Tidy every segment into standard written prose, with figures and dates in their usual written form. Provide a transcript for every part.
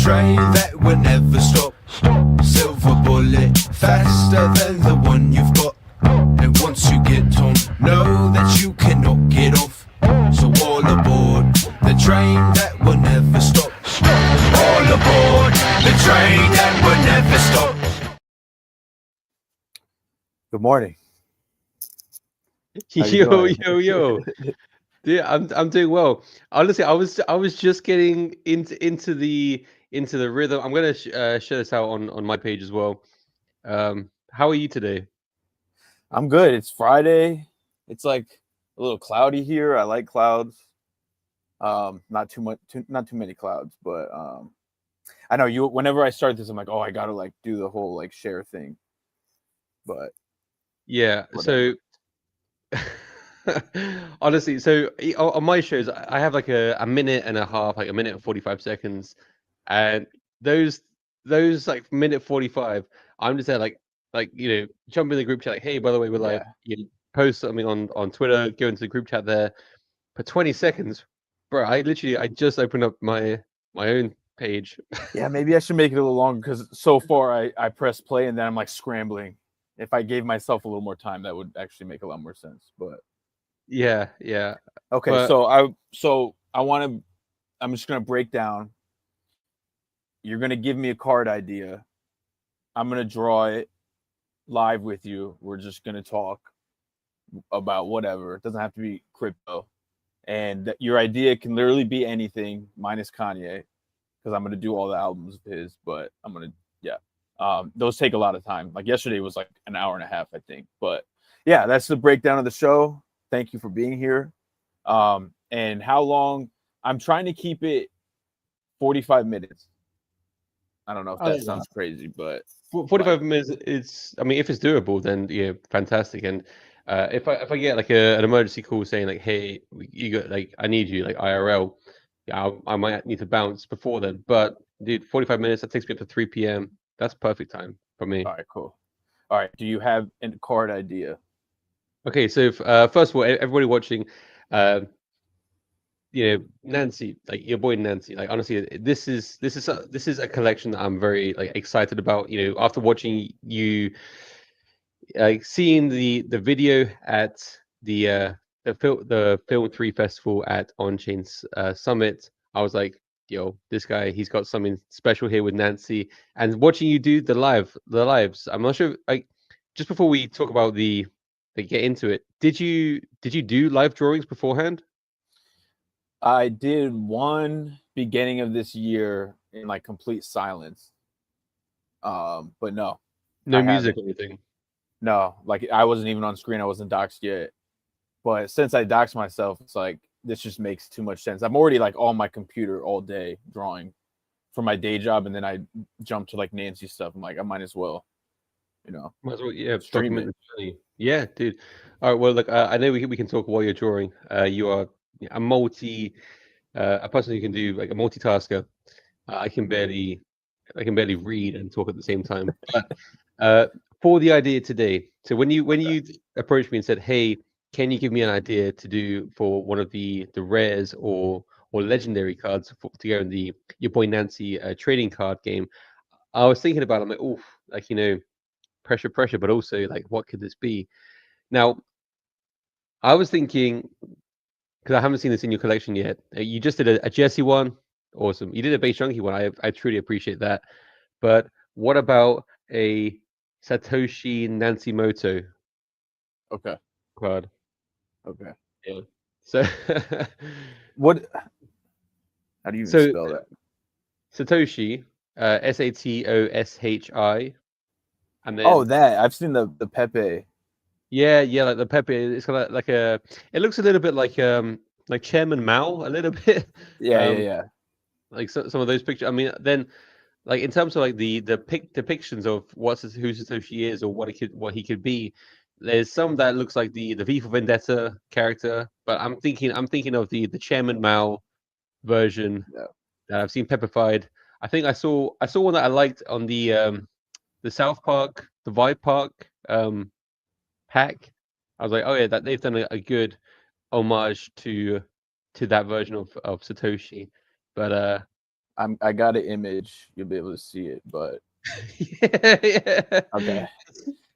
train that will never stop. Silver bullet, faster than the one you've got. And once you get on, know that you cannot get off. So all aboard the train that will never stop. All aboard the train that will never stop. Good morning. Yo. Dude, I'm doing well. Honestly, I was just getting into the rhythm. I'm gonna share this out on my page as well. How are you today? I'm good. It's Friday. It's like a little cloudy here. I like clouds. Not too many clouds, but I know you. Whenever I start this, I'm like, oh, I gotta like do the whole like share thing. But yeah, whatever. so honestly, so on my shows, I have like a minute and a half, like a minute and 45 seconds, and those like minute 45, I'm just there like jump in the group chat like, hey, by the way, we're live. You post something on Twitter, go into the group chat there for 20 seconds, bro. I just opened up my own page. Yeah, maybe I should make it a little longer because so far I press play and then I'm like scrambling. If I gave myself a little more time, that would actually make a lot more sense. But yeah. okay, But, so I'm just gonna break down. You're gonna give me a card idea. I'm gonna draw it live with you. We're just gonna talk about whatever. It doesn't have to be crypto. And your idea can literally be anything minus Kanye, because I'm gonna do all the albums of his, but I'm gonna those take a lot of time. Like yesterday was like an hour and a half, I think. But yeah, that's the breakdown of the show. Thank you for being here. And how long? I'm trying to keep it 45 minutes. I don't know if that sounds crazy, but 45 minutes. It's, I mean, if it's doable, then yeah, fantastic. And if I get like an emergency call saying like, hey, you got like, I need you like IRL, yeah, I might need to bounce before then. But dude, 45 minutes, that takes me up to 3 p.m. That's perfect time for me. All right, cool. All right, do you have a card idea? Okay, so first of all, everybody watching, Nancy, like your boy Nancy, like honestly, this is a collection that I'm very like excited about. After watching you, like seeing the video at the Film 3 Festival at On Chain's Summit, I was like, yo, this guy, he's got something special here with Nancy. And watching you do the lives, I'm not sure. Like, just before we talk about get into it, did you do live drawings beforehand? I did one beginning of this year in like complete silence. But no music or anything. No, like I wasn't even on screen. I wasn't doxxed yet. But since I doxed myself, it's like this just makes too much sense. I'm already like on my computer all day drawing for my day job, and then I jump to like Nancy stuff. I'm like, I might as well, Might as well, yeah, stream document the journey. Yeah, dude. All right, well, look, I know we can talk while you're drawing. You are a person who can do like a multitasker. I can barely read and talk at the same time. But for the idea today, so when you approached me and said, "Hey, can you give me an idea to do for one of the rares or legendary cards to go in the your boy Nancy trading card game?" I was thinking about it. I'm like, "Oof, like pressure, but also like, what could this be?" Now, I was thinking, because I haven't seen this in your collection yet. You just did a Jesse one, awesome. You did a BaseJunkie one. I truly appreciate that. But what about a Satoshi Nancy Moto Okay. card? Okay. Yeah. So what? How do you even spell that? Satoshi, Satoshi, and then that I've seen the Pepe. yeah, like the Pepe. It's got like a. It looks a little bit like Chairman Mao, a little bit. Yeah. Like some of those pictures. I mean, then like in terms of like the depictions of who Satoshi is or what he could be, there's some that looks like the V for Vendetta character, but I'm thinking of the Chairman Mao version that I've seen peppified. I think I saw one that I liked on the South Park, the Vibe Park pack. I was like, oh yeah, that they've done a good homage to that version of Satoshi. But I got an image. You'll be able to see it, but Yeah. okay.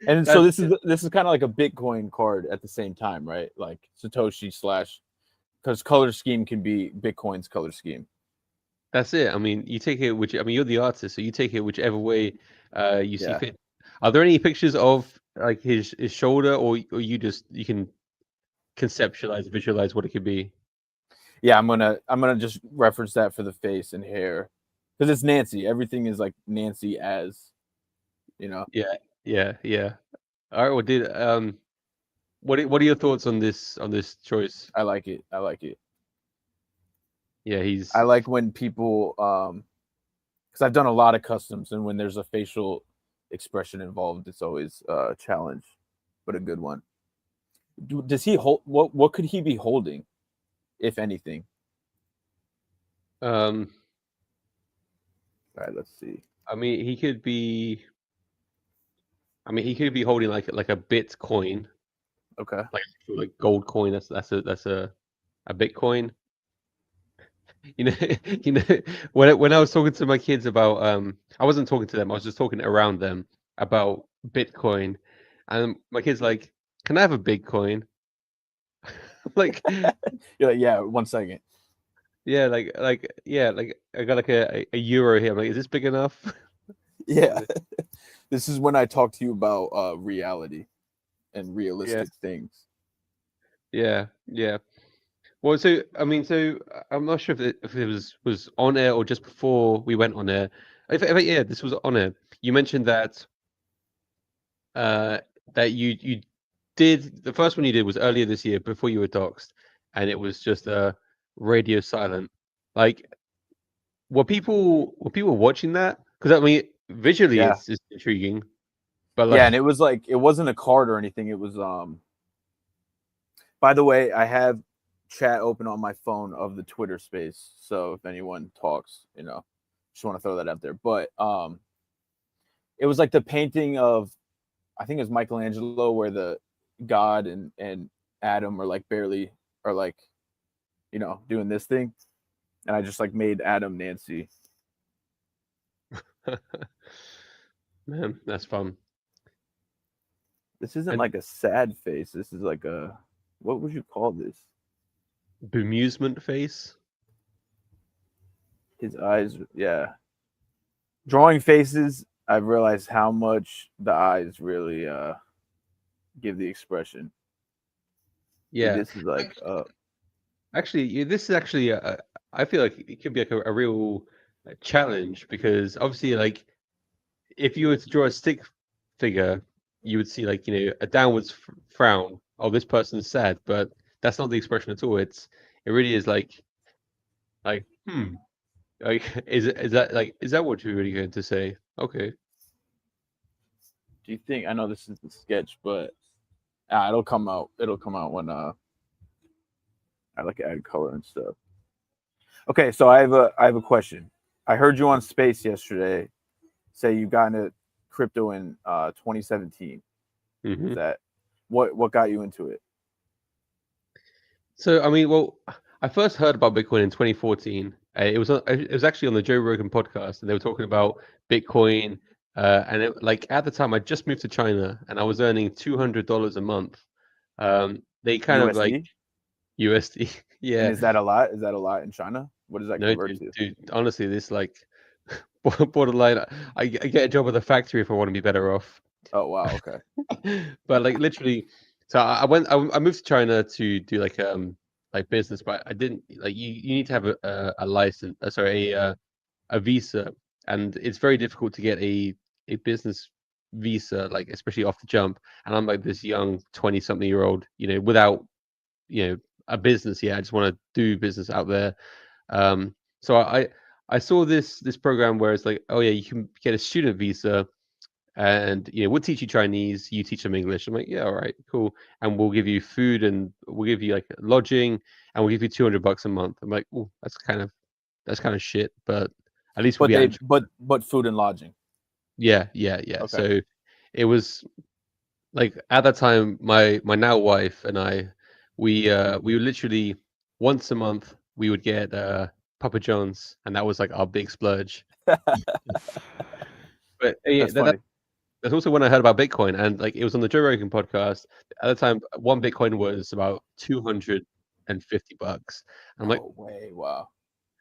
And so That's this is kind of like a Bitcoin card at the same time, right? Like Satoshi slash, because color scheme can be Bitcoin's color scheme. that's it. I mean, you take it you're the artist, so you take it whichever way you see Yeah. fit. Are there any pictures of like his shoulder, or you can visualize what it could be? Yeah, I'm gonna just reference that for the face and hair, because it's Nancy. Everything is like Nancy as, you know. Yeah, yeah. All right. Well, what are your thoughts on this choice? I like it. I like it. Yeah, I he's like when people because I've done a lot of customs, and when there's a facial expression involved, it's always a challenge, but a good one. Does he hold what could he be holding, if anything? um. All right, let's see. I mean, he could be. I mean, he could be holding like a Bitcoin, Okay. like gold coin. That's a Bitcoin. You know, you know, when I was talking to my kids about I wasn't talking to them. I was just talking around them about Bitcoin, and my kids like, "Can I have a Bitcoin?" Like, You're like, yeah, 1 second. yeah, like I got like a euro here. I'm like, is this big enough? Yeah. This is when I talk to you about reality and Yeah, realistic things. yeah. Well, so I mean, I'm not sure if it was on air or just before we went on air. If yeah, this was on air. You mentioned that uh that you did the first one you did was earlier this year before you were doxxed, and it was just radio silent. Like, were people watching that? Because I mean, visually Yeah. it's intriguing, but Yeah, and like, it was like, it wasn't a card or anything. It was by the way, I have chat open on my phone of the Twitter space. So if anyone talks, just want to throw that out there. But it was like the painting of, I think it's Michelangelo, where the God and Adam are like barely, are like, doing this thing. And I just like made Adam Nancy. man, that's fun. This isn't And like a sad face. This is like a, what would you call this? bemusement face. His eyes, yeah. Drawing faces, I've realized how much the eyes really give the expression. Dude, Yeah. this is like Actually, this is actually I feel like it could be like a real challenge because obviously, like, if you were to draw a stick figure, you would see like a downwards frown. Oh, this person's sad, but that's not the expression at all. It really is like like is that what you're really going to say? Okay. do you think, I know this is the sketch, but it'll come out. It'll come out when I like add color and stuff. Okay, so I have a question. I heard you on Space yesterday say you got into crypto in 2017. Is hmm that what got you into it? So I mean, well, I first heard about Bitcoin in 2014. It was actually on the Joe Rogan podcast, and they were talking about Bitcoin. And like at the time, I just moved to China, and I was earning $200 a month. They kind of like USD? USD. And Yeah. is that a lot? Is that a lot in China? What does that No, convert to? dude. Honestly, this like borderline. I get a job at the factory if I want to be better off. Oh wow, okay. But like literally, so I moved to China to do like business, but I didn't like you need to have a license, sorry, a visa, and it's very difficult to get a business visa, like especially off the jump. And I'm like this young 20-something-year-old, without a business yet. I just want to do business out there. So I saw this program where it's like, oh yeah, you can get a student visa, and we'll teach you Chinese, you teach them English. I'm like, yeah, all right, cool, and we'll give you food, and we'll give you like lodging, and we'll give you $200 a month. I'm like, oh, that's kind of shit, but at least we'll But be they out. but food and lodging. Yeah. Okay. So it was like at that time, my now wife and I, we were literally once a month we would get Papa John's, and that was like our big splurge. But That's funny. that's also when I heard about Bitcoin, and like it was on the Joe Rogan podcast. At the time, one Bitcoin was about $250. I'm like, No way! Wow.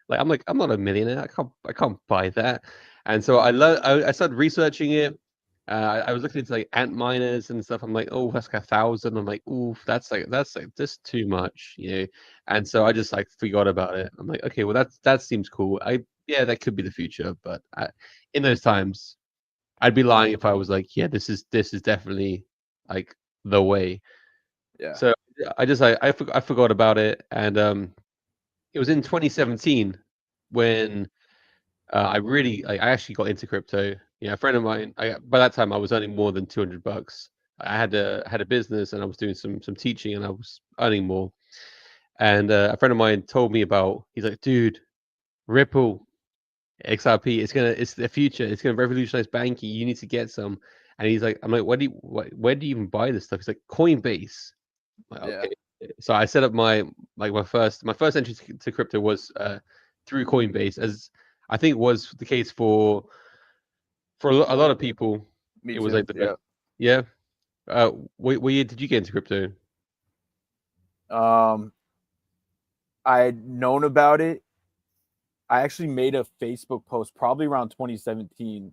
I'm not a millionaire. I can't buy that. And so I started researching it. I was looking into like ant miners and stuff. I'm like, oh, that's like 1,000. I'm like, ooh, that's like just too much, you know. And so I just like forgot about it. I'm like, okay, well that seems cool. Yeah, that could be the future. But in those times, I'd be lying if I was like, yeah, this is definitely like the way. Yeah. So I just I forgot about it, and it was in 2017 when I actually got into crypto. Yeah, a friend of mine. By that time I was earning more than $200. I had a business and I was doing some teaching and I was earning more. And a friend of mine told me about. He's like, dude, Ripple, XRP, it's the future. It's gonna revolutionize banking. You need to get some. And he's like, I'm like, where do you even buy this stuff? He's like, Coinbase. I'm like, Yeah. okay. So I set up my first entry to crypto was through Coinbase, as I think was the case for a lot of people. Me It was too. like the best. Yeah. Yeah. What year did you get into crypto? I had known about it. I actually made a Facebook post probably around 2017,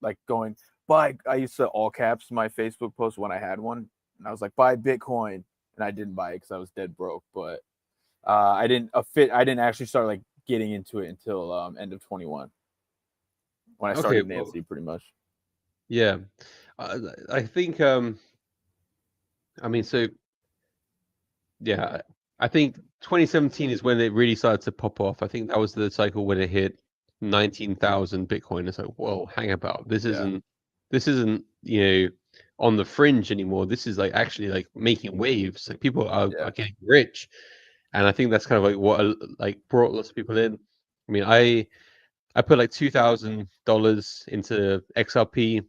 like going buy. I used to all caps my Facebook post when I had one, and I was like buy Bitcoin, and I didn't buy it because I was dead broke. But I didn't actually start like getting into it until end of 21 when I Okay. started Well, Nancy, pretty much. yeah. I think I mean, so yeah, I think 2017 is when it really started to pop off. I think that was the cycle when it hit 19,000 Bitcoin. It's like, whoa, hang about. Yeah. This isn't, you know, on the fringe anymore. This is like actually like making waves. Like people Yeah. are getting rich. And I think that's kind of like what like brought lots of people in. I mean, I put like $2,000 into XRP,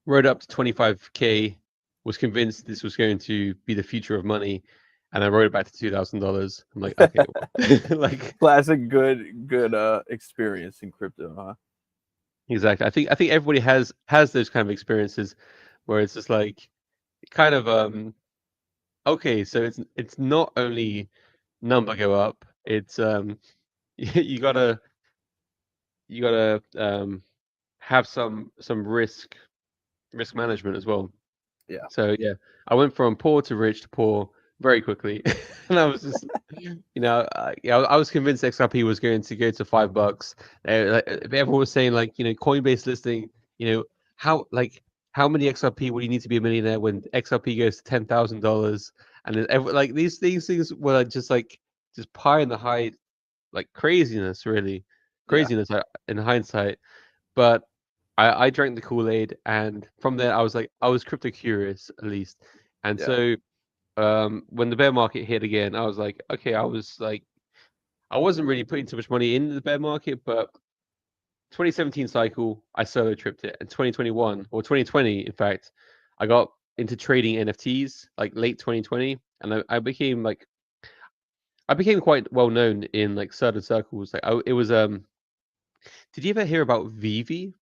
rode up to 25K, was convinced this was going to be the future of money, and I rode it back to $2,000. I'm like, okay, like Classic good experience in crypto, huh? exactly. I think everybody has those kind of experiences where it's just like kind of okay, so it's not only number go up, it's you gotta have some risk management as well. Yeah. So yeah, I went from poor to rich to poor very quickly, and I was just, yeah, I was convinced XRP was going to go to $5. Everyone was saying like, Coinbase listing, you know, how many XRP would you need to be a millionaire when XRP goes to $10,000, and then like these things were just pie in the hide, like craziness, really Yeah. craziness in hindsight. But I drank the Kool-Aid, and from there I was crypto curious at least. And Yeah. so when the bear market hit again, I was like, okay, I wasn't really putting too much money into the bear market, but 2017 cycle I solo tripped it, and 2021 or 2020 in fact, I got into trading NFTs like late 2020, and I became quite well known in like certain circles. It was did you ever hear about Vivi?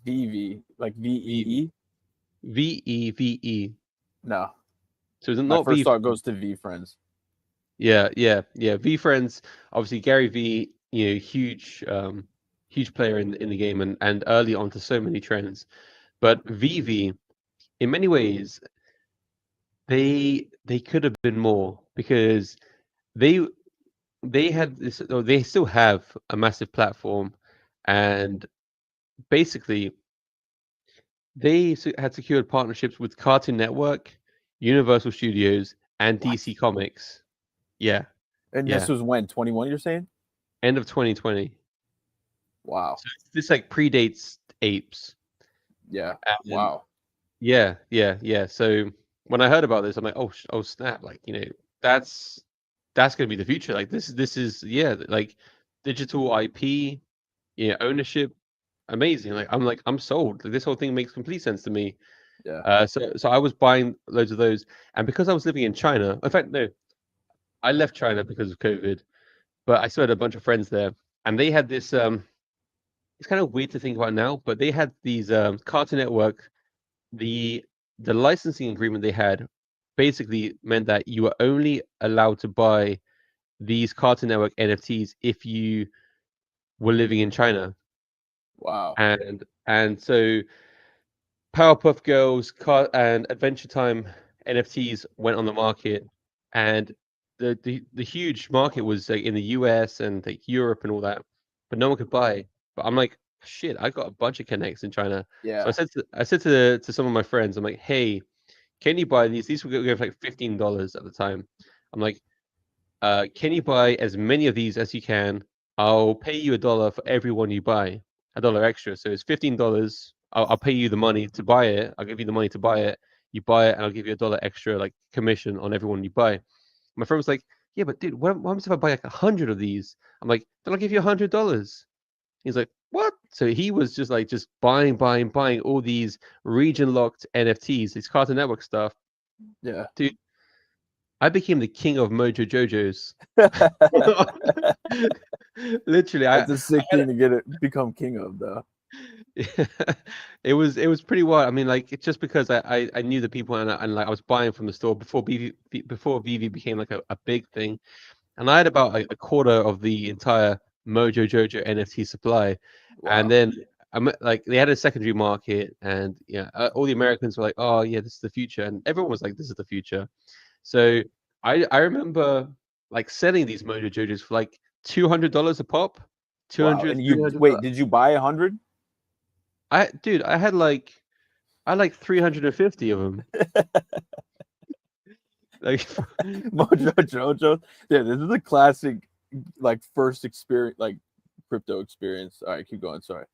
VV, like V VEE? VEVE. No. So it's My not first V. thought goes to V Friends. Yeah. V Friends, obviously Gary V, huge player in the game, and early on to so many trends. But VV, in many ways, they could have been more because they they had this, or they still have a massive platform, and basically had secured partnerships with Cartoon Network, Universal Studios, and What? DC Comics. Yeah, And this yeah. was when 21, you're saying? End of 2020. Wow. So this like predates apes. Yeah. And Wow. yeah. So when I heard about this, I'm like, oh snap! Like, that's gonna be the future. Like this is, yeah, like digital IP, ownership, amazing. I'm sold. Like, this whole thing makes complete sense to me. Yeah. So I was buying loads of those, and because I was living in China, in fact, no, I left China because of COVID. but I still had a bunch of friends there, and they had this. It's kind of weird to think about now, but they had these Cartoon Network. The licensing agreement they had basically meant that you were only allowed to buy these Cartoon Network NFTs if you were living in China, Wow. and so Powerpuff Girls and Adventure Time NFTs went on the market, and the huge market was like in the US and like Europe and all that, but no one could buy. But I'm like, shit, I got a bunch of connects in China. So Yeah. I said to some of my friends, I'm like, hey, can you buy these? These were going for like $15 at the time. I'm like, can you buy as many of these as you can? I'll pay you $1 for every one you buy, $1 extra. So it's $15. I'll pay you the money to buy it. I'll give you the money to buy it. You buy it, and I'll give you $1 extra, like commission on everyone you buy. My friend was like, "Yeah, but dude, what happens if I buy like 100 of these?" I'm like, "Then I'll give you $100." He's like, "What?" So he was just like buying all these region locked NFTs, these Cartoon Network stuff. Yeah. Dude, I became the king of Mojo Jojos. Literally, That's a I sick had thing to become king of, though. it was pretty wild. I mean, like it's just because I knew the people and like I was buying from the store before before VV became like a big thing, and I had about a quarter of the entire Mojo Jojo NFT supply, and Wow. then like they had a secondary market, and yeah, all the Americans were like, oh yeah, this is the future, and everyone was like, this is the future. So I remember like selling these Mojo Jojos for like $200 a pop, Wow. 200, And you 300. wait, did you buy 100? Dude, I had like 350 of them. Like, Mojo Jojo. Yeah, this is a classic, like first experience, like crypto experience. All right, keep going. Sorry.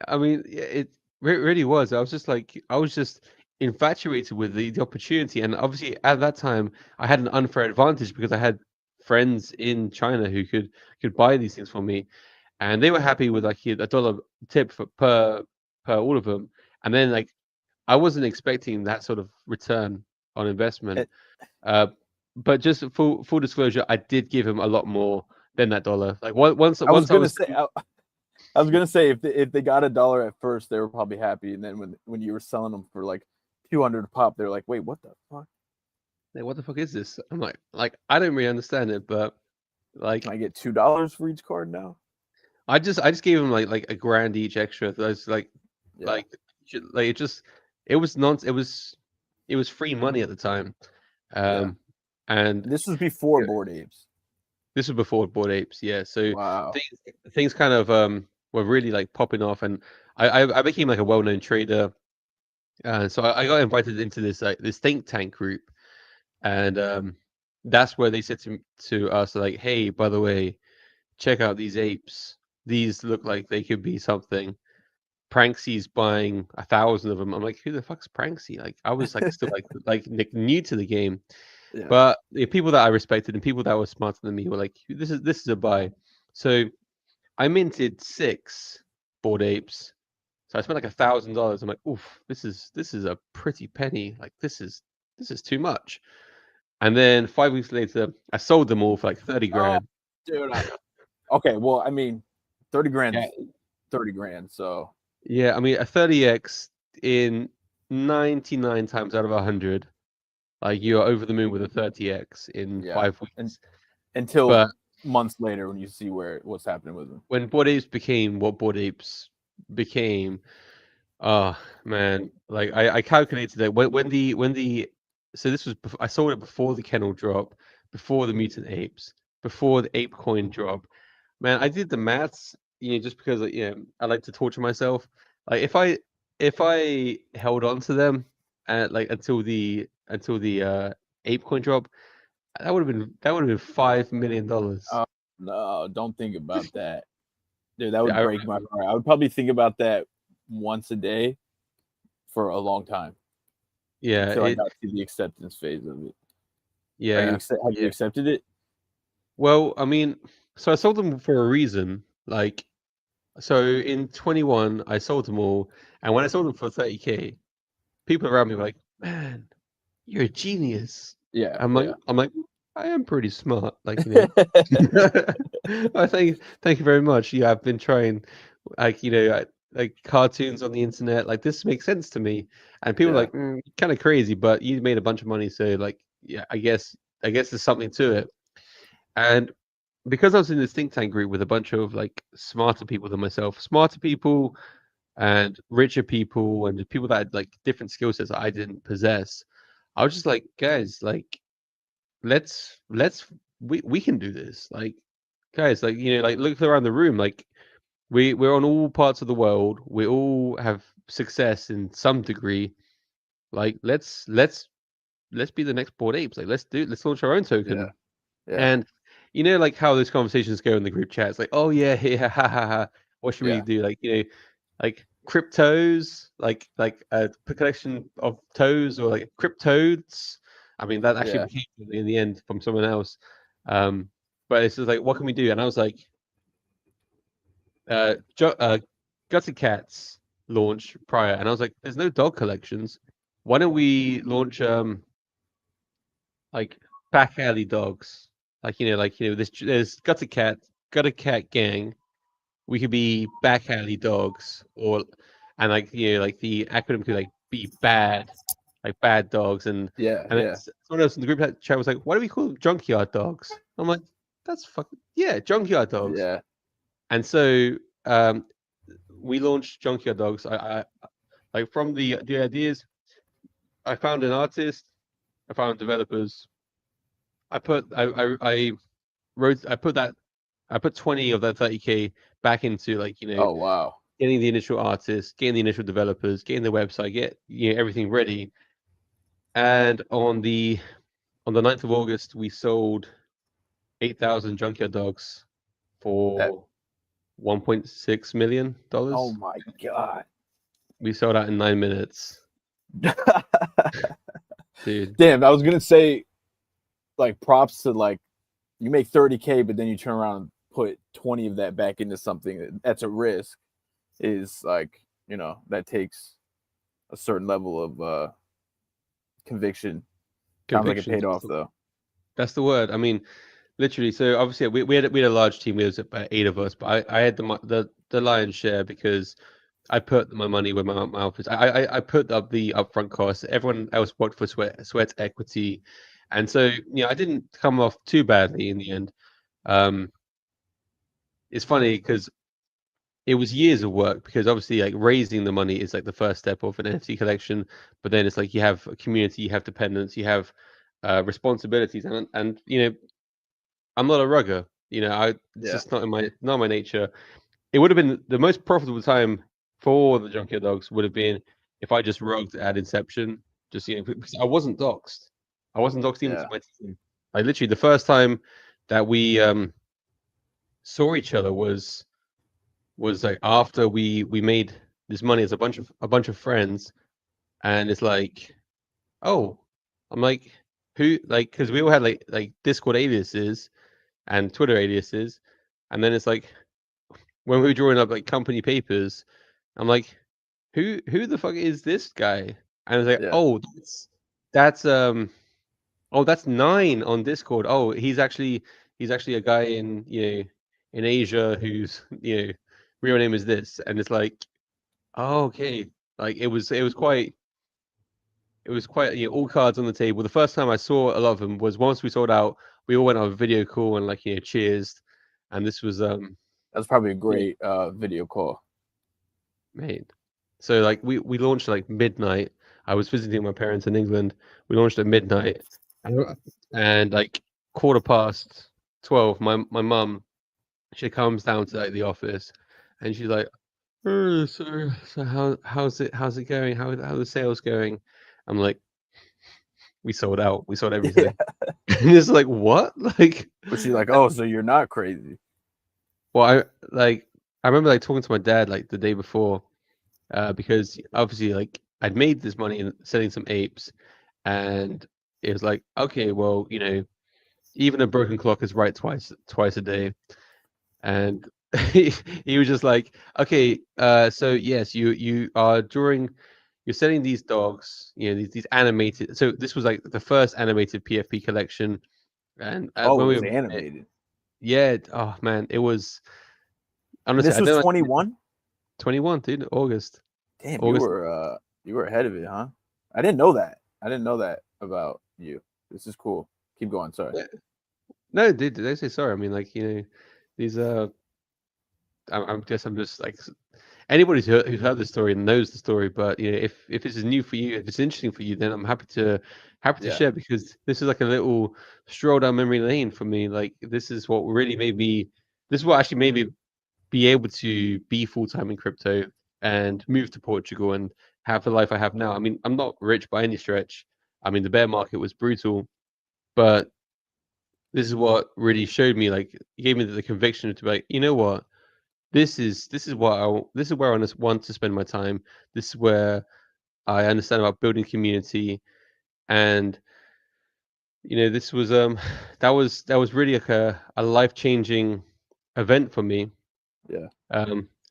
I mean, it really was. I was just infatuated with the opportunity, and obviously at that time I had an unfair advantage because I had friends in China who could buy these things for me, and they were happy with like $1 tip per all of them, and then like I wasn't expecting that sort of return on investment. Eh, Uh, but just full disclosure, I did give him a lot more than that dollar. Like once I was I gonna was say, I was gonna say if they got $1 at first, they were probably happy, and then when you were selling them for like 200 a pop, they're like, wait, what the fuck? like, what the fuck is this? I'm like I don't really understand it, but like Can I get $2 for each card now? I just gave him like a grand each extra. So I was Yeah, like like it was non it was free money at the time. yeah. And This was before Bored Apes. this was before Bored Apes, yeah. So Wow. things kind of were really like popping off, and I became like a well-known trader. So I got invited into this think tank group, and that's where they said to us like, hey, by the way, check out these apes. These look like they could be something. Pranksy's buying 1,000 of them. I'm like, who the fuck's Pranksy? Like I was like still new to the game. Yeah. But the people that I respected and people that were smarter than me were like, this is a buy. So I minted 6 Bored Apes. So I spent like $1,000. I'm like, oof, this is a pretty penny. Like this is too much. And then 5 weeks later, I sold them all for like 30 Oh, grand. dude. Okay, well, I mean, 30 Yeah, grand, 30 grand. So yeah. I mean, a 30x in 99 times out of 100, like you're over the moon with a 30x in yeah, 5 weeks. until But months later when you see what's happening with them. when Bored Apes became what Bored Apes became, oh man, like I calculated that when the so this was I sold it before the kennel drop, before the mutant apes, before the ape coin drop. Man, I did the maths, just because I like to torture myself. Like if I held on to them like until the ape coin drop, that would have been $5 million. Oh no, don't think about that, dude. That Yeah, would break my heart. I would probably think about that once a day for a long time yeah, until I got to the acceptance phase of it. Are you yeah, have you yeah. accepted it? Well, I mean, so I sold them for a reason. Like, so in 21, I sold them all, and when I sold them for 30K, people around me were like, "Man, you're a genius." Yeah, I'm like, yeah. I'm like, I am pretty smart, like, you know. I thank you very much. Yeah, I've been trying, like, you know, like cartoons on the internet. Like, this makes sense to me, and people are Yeah. like, kind of crazy, but you made a bunch of money, so like, yeah, I guess there's something to it. And because I was in this think tank group with a bunch of like smarter people than myself, smarter people and richer people, and people that had like different skill sets that I didn't possess, I was just like, guys, like, let's we can do this. Like, guys, like, you know, like, look around the room, like, we're on all parts of the world, we all have success in some degree. Like, let's be the next Bored Apes. Like, let's launch our own Yeah. token. Yeah. And you know, like how those conversations go in the group chat. It's like, oh yeah, yeah, ha ha ha. What should we Yeah. do? Like, you know, like cryptos, like a collection of toes, or like cryptodes. I mean, that actually Yeah. became in the end from someone else. But it's just like, what can we do? And I was like, Gutted Cats launch prior, and I was like, there's no dog collections. Why don't we launch like back alley dogs? Like, you know, there's Gutted Cat gang. We could be back alley dogs, or and like, you know, like the acronym could like be bad, like bad dogs, Yeah. and then Yeah. someone else in the group chat was like, why do we call them junkyard dogs? I'm like, that's fucking yeah, junkyard dogs. Yeah. And so um we launched junkyard dogs. I like, from the ideas, I found an artist, I found developers. I wrote I put 20 of that 30K back into, like, you know, Oh wow. getting the initial artists, getting the initial developers, getting the website, get, you know, everything ready. And on the 9th of August, we sold 8,000 junkyard dogs That. for $1.6 million. Oh my god. We sold out in 9 minutes, dude. Damn. I was gonna say, like, props to, like, you make 30K, but then you turn around and put 20 of that back into something that's a risk. Is like, you know, that takes a certain level of conviction. Sounds like it Convictions. paid off though. That's the word. I mean, literally. So obviously, we had a large team. We was about 8 of us, but I had the lion's share because I put my money where my mouth is. I put up the upfront costs. Everyone else worked for sweat equity, and so, you know, I didn't come off too badly in the end. Um, it's funny because it was years of work, because obviously, like, raising the money is like the first step of an NFT collection, but then it's like you have a community, you have dependence, you have responsibilities, and you know, I'm not a rugger. You know, it's Yeah. just not my nature. It would have been the most profitable time for the Junkyard Dogs would have been if I just rugged at inception, just, you know, because I wasn't doxxed. I wasn't doxxed even to Yeah. my team. Like, literally, the first time that we saw each other was like after we made this money as a bunch of friends, and it's like, oh, I'm like, who, like, because we all had like Discord aliases and Twitter aliases, and then it's like, when we were drawing up like company papers, I'm like, who the fuck is this guy? And it's like, Yeah. oh, that's oh, that's Nine on Discord. Oh, he's actually a guy in, you know, in Asia who's, you know, real name is this. And it's like, oh, okay. Like, it was quite, you know, all cards on the table. The first time I saw a lot of them was once we sold out, we all went on a video call and, like, you know, cheers. And this was That's probably a yeah, great video call. mate. So, like, we launched like midnight. I was visiting my parents in England. We launched at midnight, and like 12:15, my mum, she comes down to, like, the office, and she's like, "Oh, so how's it going? How are the sales going?" I'm like, "We sold out. We sold Yeah. everything." And it's like, what? Like, But she's like, oh, so you're not crazy. well, I remember like talking to my dad like the day before, because obviously, like, I'd made this money in selling some apes, and it was like, okay, well, you know, even a broken clock is right twice a day. And he was just like, okay, so yes, you are you're selling these dogs, you know, these animated. So this was like the first animated PFP collection. And Oh, when it we was were, animated. yeah, oh man, it was And honestly this I was don't know, 21. 21, dude, Damn, August. you were ahead of it, huh? I didn't know that. I didn't know that about you. This is cool. Keep going. Sorry. Yeah. No, dude, did I say sorry? I mean, like, these I'm just like anybody who's heard the story knows the story, but if this is new for you, if it's interesting for you, then I'm happy to Yeah. share, because this is like a little stroll down memory lane for me. Like, this is what really made me. This is what actually made me be able to be full time in crypto and move to Portugal and have the life I have now. I mean, I'm not rich by any stretch. I mean, the bear market was brutal, but this is what really showed me, like, gave me the conviction to be like, you know what, this is where I want to spend my time. This is where I understand about building community, and this was that was really like a life changing event for me. Yeah.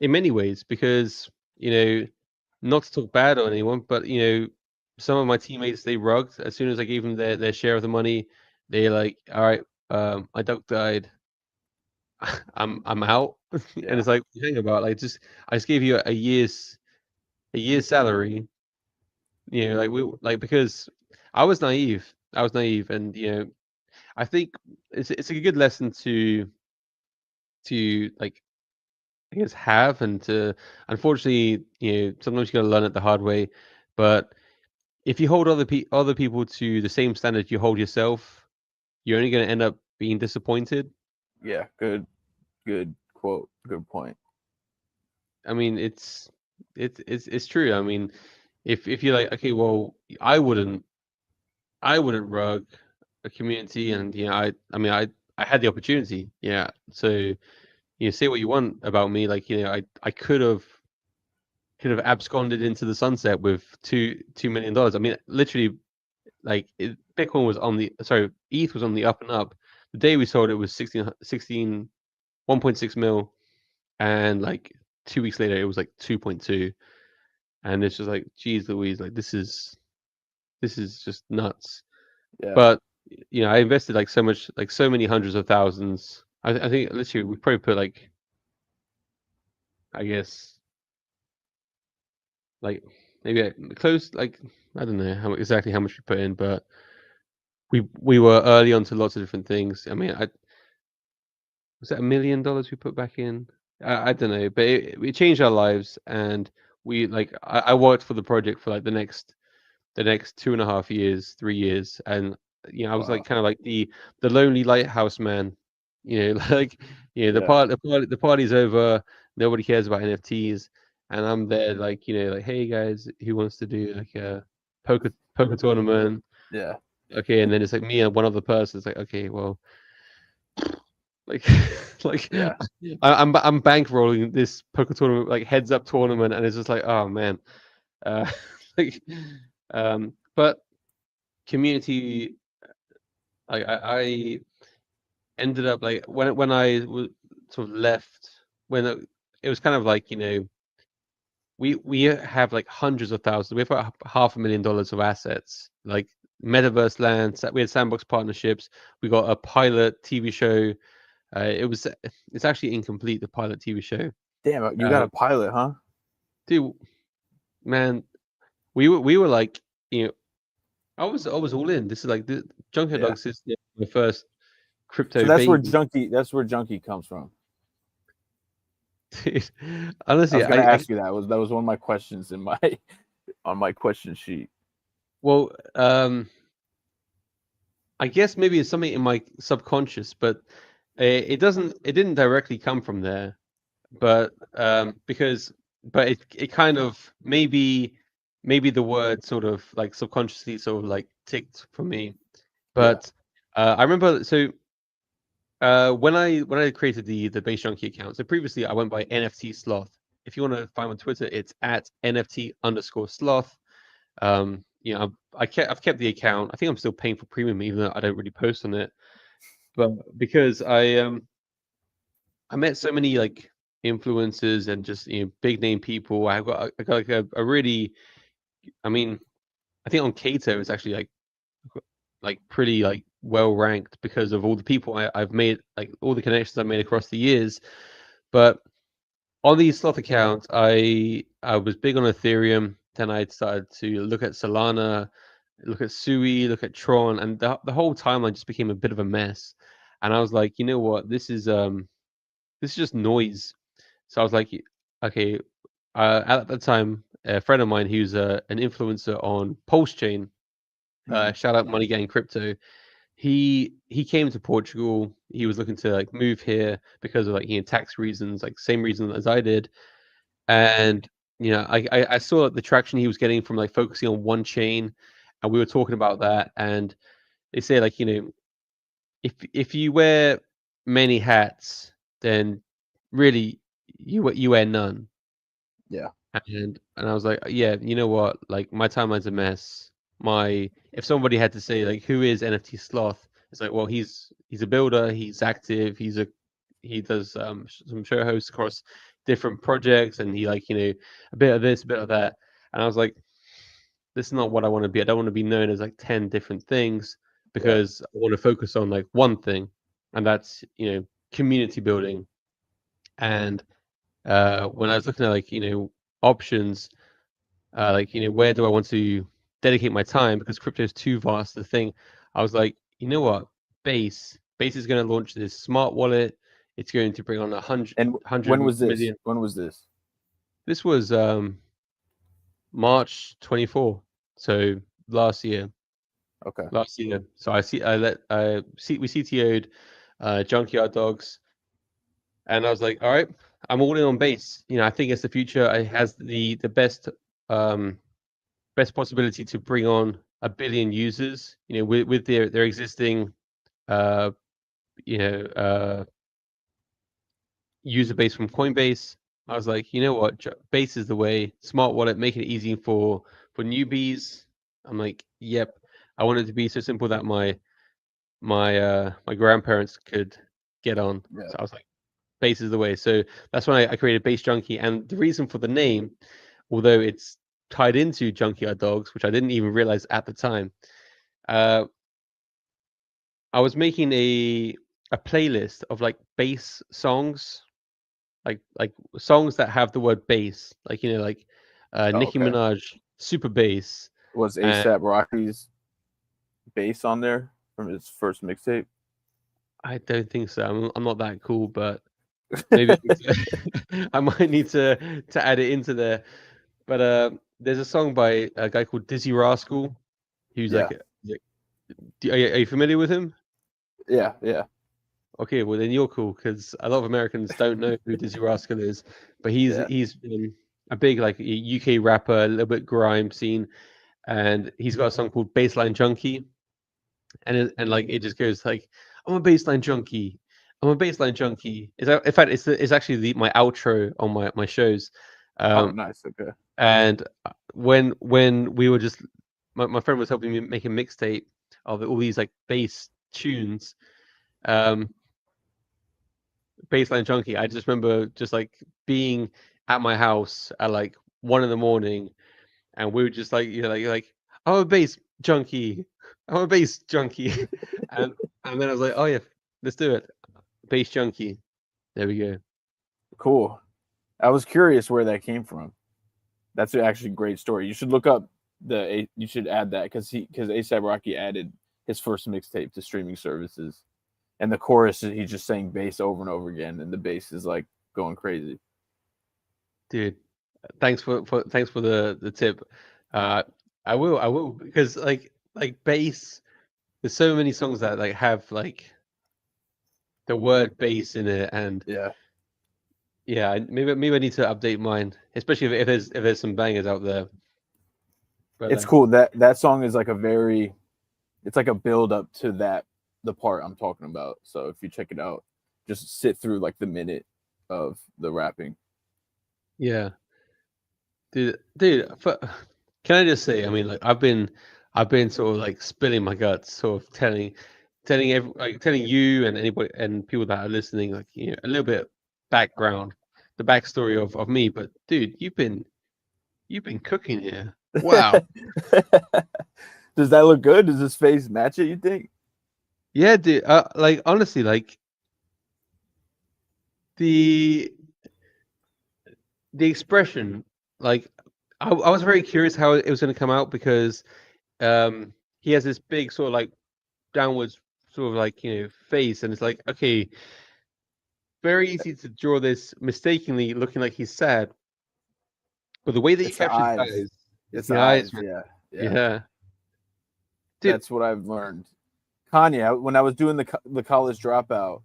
In many ways, because not to talk bad on anyone, but some of my teammates, they rugged as soon as I gave them their share of the money. They're like, all right, my duck died. I'm out. And Yeah. it's like, think about, like, I just gave you a year's salary. Because I was naive, and I think it's a good lesson to like, I guess, have, and to, unfortunately, sometimes you gotta learn it the hard way. But if you hold other people to the same standard you hold yourself, you're only gonna end up being disappointed. Yeah. Good quote. Good point. I mean, it's true. I mean, if you're like, okay, well, I wouldn't rug a community, and I mean, I had the opportunity, yeah. So say what you want about me, like, I could have absconded into the sunset with $2 million. I mean, literally, like, Bitcoin was on the sorry, ETH was on the up and up. The day we sold it was 1.6 mil, and like 2 weeks later it was like 2.2, and it's just like, geez Louise, like, this is just nuts. Yeah. But I invested like so much, like so many hundreds of thousands. I think literally we probably put, like, I guess, like, maybe close, like, I don't know exactly how much we put in, but we were early on to lots of different things. I mean, was that $1 million we put back in? I don't know, but it changed our lives, and I worked for the project for like the next 2.5 years, 3 years, and I was like Wow. kind of like the lonely lighthouse man. Like, Yeah. the party's over, nobody cares about NFTs, and I'm there, like, like, hey guys, who wants to do like a poker tournament? Yeah. Okay, and then it's like me and one other person. It's like, okay, well, like, like, Yeah. I'm bankrolling this poker tournament, like, heads up tournament, and it's just like, oh man, uh, like, but community, I ended up, like, when I was sort of left, when it was kind of like, we have like hundreds of thousands. We have about $500,000 of assets, like metaverse land. We had sandbox partnerships. We got a pilot TV show. It's actually incomplete, the pilot TV show. Damn, you got Uh, a pilot, huh? Dude, man, we were like, I was all in. This is like the Junker Yeah. Dogs is the first So crypto baby. that's where Junkie comes from. Dude, I honestly, was gonna I ask you that. Was one of my questions in my on my question sheet. well, I guess maybe it's something in my subconscious, but it didn't directly come from there. But it kind of, maybe the word sort of like subconsciously sort of like ticked for me. Yeah. But I remember, so when I created the BaseJunkie account. So previously I went by NFT Sloth. If you want to find me on Twitter, it's at NFT_sloth. I've kept the account. I think I'm still paying for premium, even though I don't really post on it. But because I met so many, like, influencers and just big name people. I got like a really, I mean, I think on Cato it's actually like pretty, like, well ranked because of all the people I've made, like all the connections I've made across the years. But on these sloth accounts, I was big on Ethereum. Then I started to look at Solana, look at Sui, look at Tron, and the whole timeline just became a bit of a mess. And I was like, you know what, this is just noise. So I was like, okay. At that time, a friend of mine who's an influencer on Pulse Chain, shout out Money Gang Crypto. He came to Portugal. He was looking to like move here because of like tax reasons, like same reason as I did. And I saw the traction he was getting from like focusing on one chain, and we were talking about that. And they say like if you wear many hats, then really you wear none. Yeah. And I was like, yeah, you know what? Like my timeline's a mess. If somebody had to say like who is NFT Sloth, it's like, well, he's a builder, he's active, he does some show hosts across different projects, and he like a bit of this, a bit of that. And I was like, this is not what I want to be. I don't want to be known as like 10 different things because I want to focus on like one thing, and that's community building. And when I was looking at like options, like where do I want to dedicate my time, because crypto is too vast a thing. I was like, you know what, Base is going to launch this smart wallet. It's going to bring on 100 And 100 when was this? million. When was this? This was March 24, so last year. Okay. So we CTO'd Junkyard Dogs, and I was like, all right, I'm all in on Base. I think it's the future. It has the best best possibility to bring on 1 billion users. With their existing uh user base from Coinbase. I was like, you know what, Base is the way. Smart wallet, making it easy for newbies. I'm like, yep. I want it to be so simple that my grandparents could get on. Yeah. So I was like, Base is the way. So that's when I created BaseJunkie, and the reason for the name, although it's tied into Junkyard Dogs, which I didn't even realize at the time, I was making a playlist of like bass songs, like songs that have the word bass, like like Nicki Okay. Minaj, super bass. Was And ASAP Rocky's bass on there from his first mixtape? I don't think so. I'm not that cool, but maybe I might need to add it into there. But there's a song by a guy called Dizzy Rascal, who's Yeah. are you familiar with him? Yeah. Yeah. Okay, well then you're cool, because a lot of Americans don't know who Dizzy Rascal is, but he's Yeah. he's a big like UK rapper, a little bit grime scene, and he's got a song called Baseline Junkie, and like it just goes like, I'm a baseline junkie, I'm a baseline junkie. In fact, it's actually my outro on my shows. Oh, nice. Okay. And when we were just my friend was helping me make a mixtape of all these like bass tunes, Baseline Junkie. I just remember just like being at my house at like 1 a.m, and we were just like like I'm a bass junkie, I'm a bass junkie, and then I was like, oh yeah, let's do it, Bass Junkie. There we go. Cool. I was curious where that came from. That's actually a great story. You should look up you should add that because ASAP Rocky added his first mixtape to streaming services, and the chorus he's just saying bass over and over again, and the bass is like going crazy. Dude, thanks for the tip. I will, because like bass. There's so many songs that like have like the word bass in it, and Yeah. yeah, maybe I need to update mine, especially if there's some bangers out there. But It's cool. That song is like it's like a build up to the part I'm talking about. So if you check it out, just sit through like the minute of the rapping. yeah, dude, can I just say, I mean, like I've been sort of like spilling my guts, sort of telling you and anybody and people that are listening, like a little bit background, the backstory of me. But dude, you've been cooking here. Wow. Does that look good? Does his face match it, you think? Yeah, dude. Like honestly, like the the expression, like I was very curious how it was going to come out because he has this big sort of like downwards sort of like face, and it's like okay, very easy to draw this mistakenly looking like he's sad, but the way that you It's the capture the eyes. eyes, it's It's the the eyes, eyes. man. Yeah, yeah. Yeah, dude. That's what I've learned. Kanye, when I was doing the college dropout,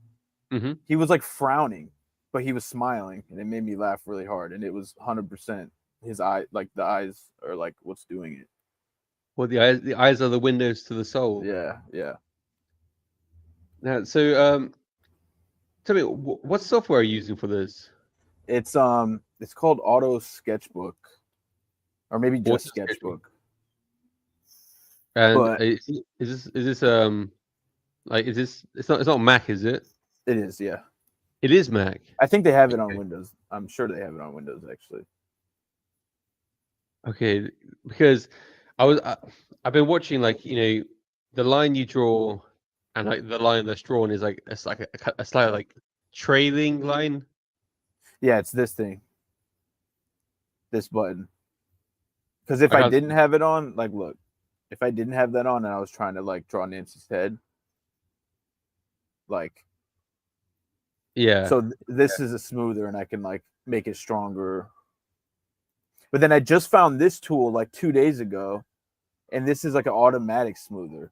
Hmm. he was like frowning, but he was smiling, and it made me laugh really hard. And it was 100% his eye, like the eyes are like what's doing it. Well, the eyes are the windows to the soul. Yeah, yeah. Now, so tell me, what software are you using for this? It's called Auto Sketchbook, or maybe just Auto sketching. Sketchbook. And But is this like is this it's not Mac, is it? it is, yeah. It is Mac. I think they have it on Okay. Windows. I'm sure they have it on Windows actually. Okay, because I've been watching like the line you draw and like the line that's drawn is like it's like a slight like trailing line. Yeah, it's this thing, this button. Because if I I can't. didn't have it on, like, look, if I didn't have that on and I was trying to like draw Nancy's head, like, Yeah. so this is a smoother, and I can like make it stronger. But then I just found this tool like 2 days ago, and this is like an automatic smoother.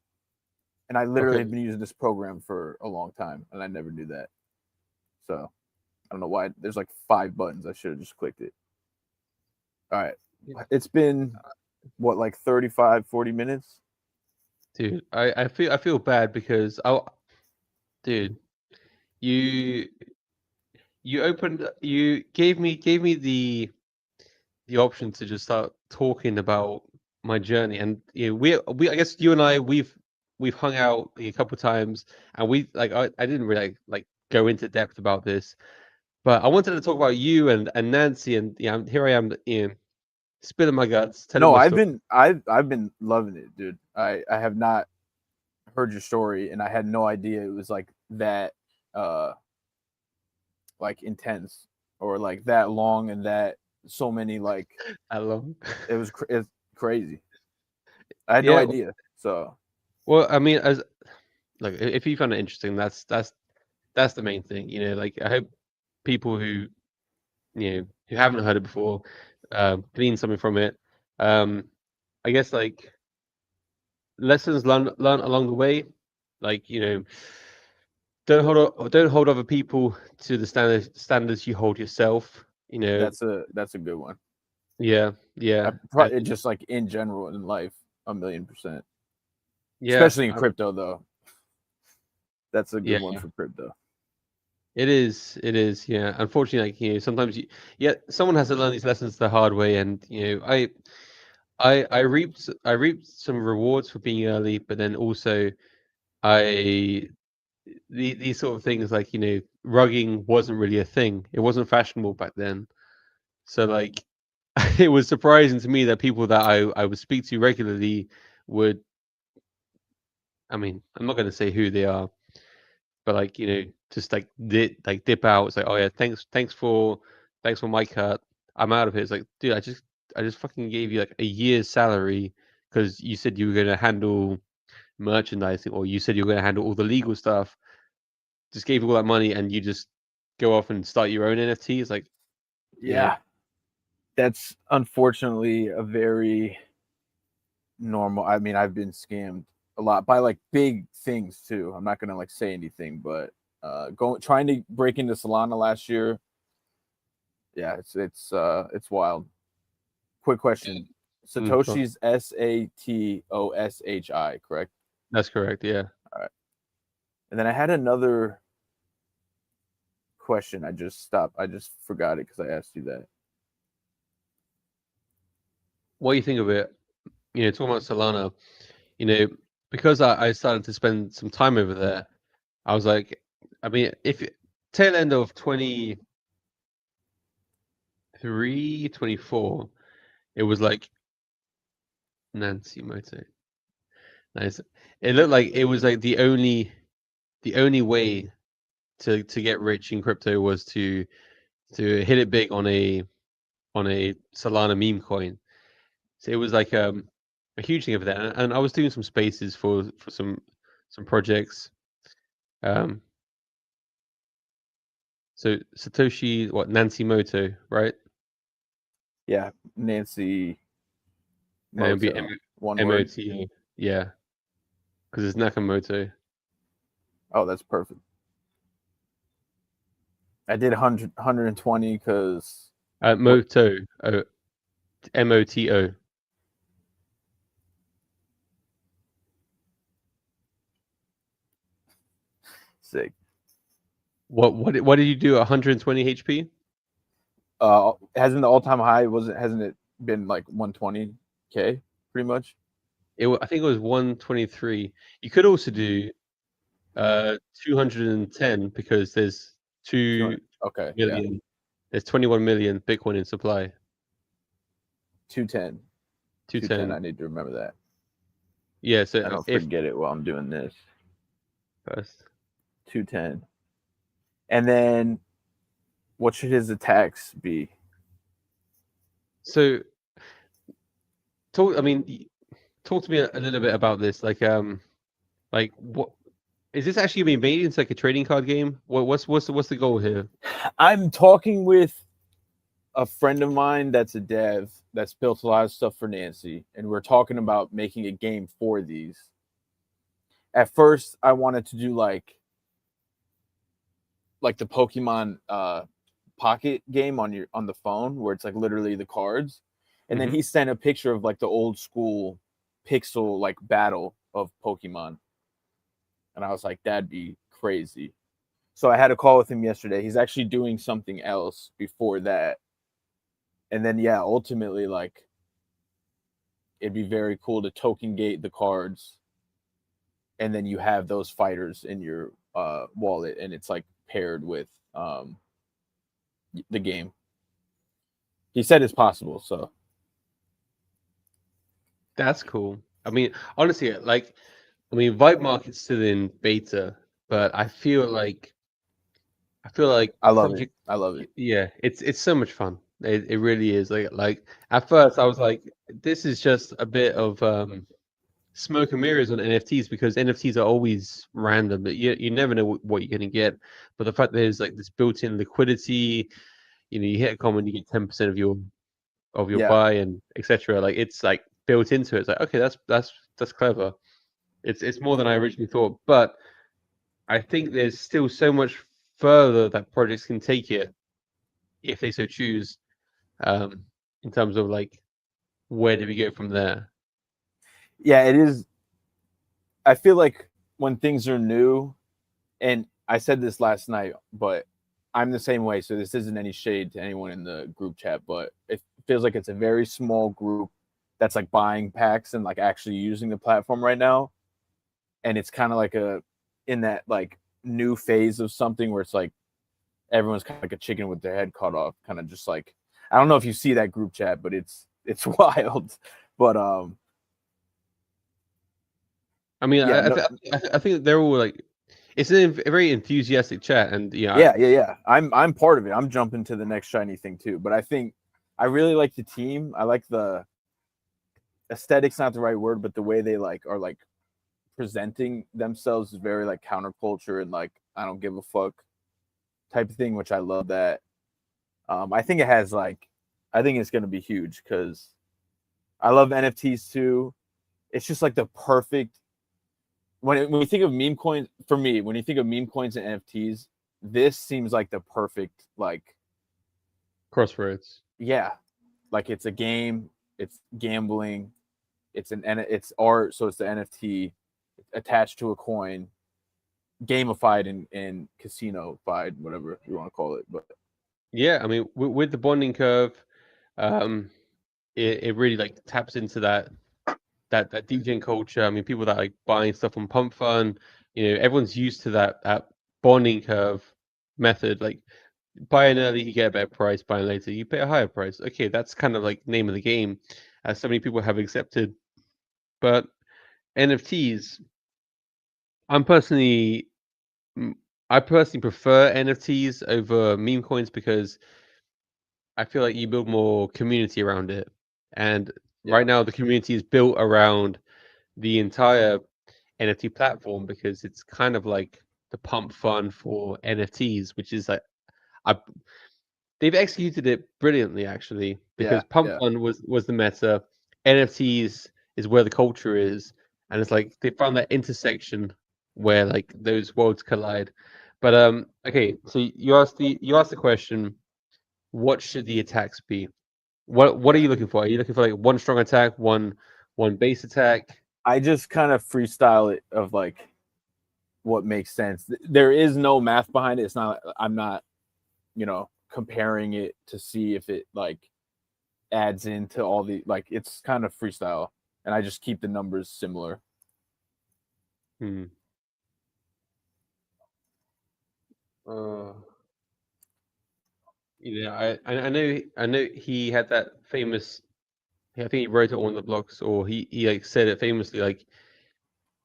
And I literally have Okay. been using this program for a long time, and I never knew that. So I don't know why. There's like 5 buttons. I should have just clicked it. All right. It's been what, like 35, 40 minutes? Dude, I feel bad because dude, you you gave me the option to just start talking about my journey, and we I guess you and I we've hung out a couple times, and we like I didn't really like go into depth about this, but I wanted to talk about you and Nancy, and yeah, here I am, spilling my guts, telling No, my I've story. been I've been loving it, dude. I have not heard your story, and I had no idea it was like that uh like intense, or like that long, and that so many like That long. it's crazy. I had no Yeah, idea. So well, I mean, as like if you found it interesting, that's the main thing, like I hope people who haven't heard it before glean something from it. I guess like lessons learned along the way, like don't hold other people to the standards you hold yourself. that's a good one. Yeah, yeah, It and just like in general in life, 1,000,000%. yeah, Especially in crypto, though. That's a good yeah. one for crypto. It is. It is. Yeah. Unfortunately, like sometimes yeah, someone has to learn these lessons the hard way, and I reaped some rewards for being early, but then also I these sort of things like rugging wasn't really a thing. It wasn't fashionable back then. So like it was surprising to me that people that I would speak to regularly would, I mean, I'm not going to say who they are, but like just like dip out. It's like, oh yeah, thanks for my cut. I'm out of here. It's like, dude, I just fucking gave you like a year's salary because you said you were going to handle merchandising, or you said you were going to handle all the legal stuff. Just gave you all that money, and you just go off and start your own NFT. It's like, yeah, Yeah. That's unfortunately a very normal. I mean, I've been scammed a lot by like big things too. I'm not gonna like say anything, but trying to break into Solana last year. Yeah, it's wild. Quick question. go on. Satoshi's Satoshi, correct? That's correct. Yeah. All right. And then I had another question. I just stopped. I just forgot it because I asked you that. What do you think of it? Talking about Solana, you know, because I started to spend some time over there, I was like, I mean, if tail end of 23, 24, it was like Nancy Moto. Nice. It looked like it was like the only the only way to get rich in crypto was to hit it big on a Solana meme coin. So it was like a huge thing over there, and I was doing some spaces for some projects. So Satoshi, Nancy Moto, right? Yeah, Nancy And it'd be Moto. One word. MOTO, yeah, because it's Nakamoto. Oh, that's perfect. I did 120 because Moto, MOTO. sick. What did you do? 120 HP? Hasn't the all-time high hasn't it been like 120K pretty much? I think it was 123. You could also do 210 because there's 2 Okay, million. yeah. There's 21 million Bitcoin in supply. 210. 210. I need to remember that. Yeah, so I don't forget it while I'm doing this. First. 210. And then what should his attacks be? So talk to me a little bit about this. Like what is this actually being made into like a trading card game? What's the goal here? I'm talking with a friend of mine that's a dev that's built a lot of stuff for Nancy, and we're talking about making a game for these. At first, I wanted to do like the Pokemon Pocket game on the phone, where it's like literally the cards, and then he sent a picture of like the old school pixel like battle of Pokemon, and I was like, that'd be crazy. So I had a call with him yesterday. He's actually doing something else before that. And then, yeah, ultimately, like, it'd be very cool to token gate the cards. And then you have those fighters in your wallet, and it's like paired with the game. He said it's possible, so. That's cool. I mean, honestly, Vibe Market's still in beta, but I feel like I love it. I love it. Yeah, it's so much fun. It really is. Like at first I was like, this is just a bit of smoke and mirrors on NFTs because NFTs are always random. But you never know what you're gonna get. But the fact that there's like this built-in liquidity, you hit a comment, you get 10% of your buy and etc. Like it's like built into it. It's like, okay, that's clever. It's more than I originally thought. But I think there's still so much further that projects can take it if they so choose, in terms of like where do we go from there. Yeah, it is. I feel like when things are new, and I said this last night, but I'm the same way, so this isn't any shade to anyone in the group chat, but it feels like it's a very small group that's like buying packs and like actually using the platform right now. And it's kind of like in that like new phase of something where it's like everyone's kind of like a chicken with their head cut off, kind of just like, I don't know if you see that group chat, but it's wild. But I mean, yeah, I think they're all like, it's a very enthusiastic chat, and yeah. I'm part of it. I'm jumping to the next shiny thing too. But I think I really like the team. I like the aesthetics, not the right word, but the way they like are like presenting themselves is very like counterculture and like I don't give a fuck type of thing, which I love that. I think it has like, I think it's gonna be huge because I love NFTs too. It's just like the perfect when you think of meme coins, for me, when you think of meme coins and NFTs, this seems like the perfect like crossroads. Yeah, like it's a game, it's gambling, it's art, so it's the NFT attached to a coin, gamified and casino-fied, whatever you want to call it. But yeah, I mean, with the bonding curve, it really like taps into that DJing culture. I mean, people that like buying stuff on Pump Fun, everyone's used to that bonding curve method. Like buying early, you get a better price. Buying later, you pay a higher price. Okay, that's kind of like name of the game, as so many people have accepted. But NFTs, I'm personally I personally prefer NFTs over meme coins because I feel like you build more community around it. And Yeah. right now, the community is built around the entire NFT platform because it's kind of like the pump fund for NFTs, which is like I they've executed it brilliantly actually Yeah. because pump Yeah. fund was the meta, NFTs is where the culture is, and it's like they found that intersection where like those worlds collide. But okay, so you asked the question, what should the attacks be? What are you looking for? Are you looking for like one strong attack, one base attack? I just kind of freestyle it of like what makes sense. There is no math behind it. It's not. I'm not, comparing it to see if it like adds into all the like. It's kind of freestyle, and I just keep the numbers similar. Hmm. Uh, I know he had that famous. I think he wrote it on one of the blogs, or he like said it famously. Like,